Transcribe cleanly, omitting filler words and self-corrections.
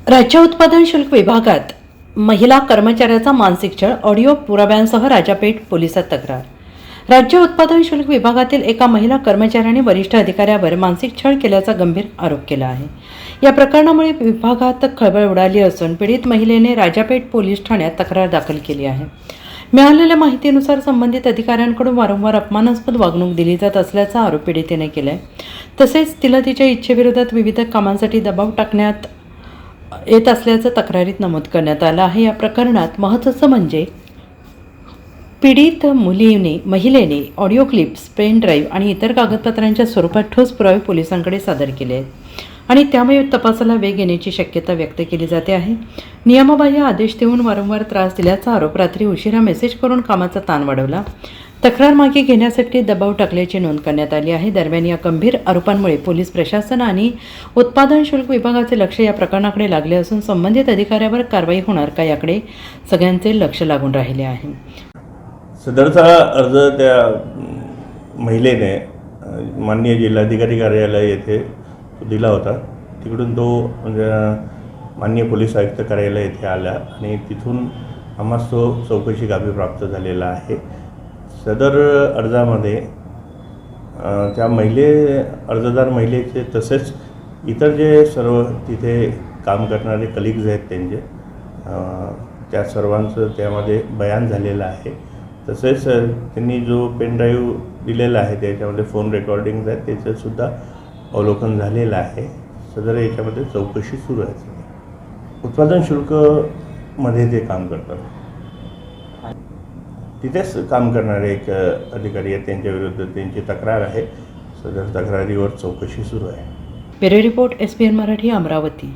राज्य उत्पादन शुल्क विभागात महिला कर्मचाऱ्याचा मानसिक छळ ऑडिओ पुराव्यांसह राजापेठ पोलिसात तक्रार। राज्य उत्पादन शुल्क विभागातील एका महिला कर्मचाऱ्याने वरिष्ठ अधिकाऱ्यावर मानसिक छळ केल्याचा गंभीर आरोप केला आहे। या प्रकरणामुळे विभागात खळबळ उडाली असून पीडित महिलेने राजापेठ पोलीस ठाण्यात तक्रार दाखल केली आहे। मिळालेल्या माहितीनुसार संबंधित अधिकाऱ्यांकडून वारंवार अपमानास्पद वागणूक दिली जात असल्याचा आरोप पीडितेने केला आहे। तसेच तिला तिच्या इच्छेविरोधात विविध कामांसाठी दबाव टाकण्यात येत असल्याचं तक्रारीत नमूद करण्यात आलं आहे। या प्रकरणात महत्त्वाचं म्हणजे पीडित महिलेने ऑडिओ क्लिप्स, पेन ड्राईव्ह आणि इतर कागदपत्रांच्या स्वरूपात ठोस पुरावे पोलिसांकडे सादर केले आहेत आणि त्यामुळे तपासाला वेग येण्याची शक्यता व्यक्त केली जाते आहे। नियमबाह्य आदेश देऊन वारंवार त्रास दिल्याचा आरोप, रात्री उशिरा मेसेज करून कामाचा ताण वाढवला, तक्रार मागे घेण्यासाठी दबाव टाकल्याची नोंद करण्यात आली आहे। दरम्यान या गंभीर आरोपांमुळे पोलीस प्रशासन आणि उत्पादन शुल्क विभागाचे लक्ष या प्रकरणाकडे लागले असून संबंधित अधिकाऱ्यावर कारवाई होणार का याकडे सगळ्यांचे लक्ष लागून राहिले आहे। सदरचा अर्ज त्या महिलेने माननीय जिल्हाधिकारी कार्यालय येथे दिला होता। तिकडून तो माननीय पोलीस आयुक्त कार्यालय येथे आला आणि तिथून आम्हाला तो चौकशी गावी प्राप्त झालेला आहे। सदर अर्जामध्ये त्या अर्जदार महिलेचे तसेच इतर जे सर्व तिथे काम करणारे कलिग्ज आहेत त्यांचे त्या सर्वांचं त्यामध्ये बयान झालेलं आहे। तसेच त्यांनी जो पेन ड्राईव्ह दिलेला आहे त्याच्यामध्ये फोन रेकॉर्डिंग्स आहेत त्याचंसुद्धा अवलोकन झालेलं आहे। सदर याच्यामध्ये चौकशी सुरू आहे। उत्पादन शुल्कमध्ये ते काम करतात, तिथेच काम करणारे एक अधिकारी आहेत, त्यांच्याविरुद्ध त्यांची तक्रार आहे। सदर तक्रारीवर चौकशी सुरू आहे। Bureau report SBN Marathi, Amravati.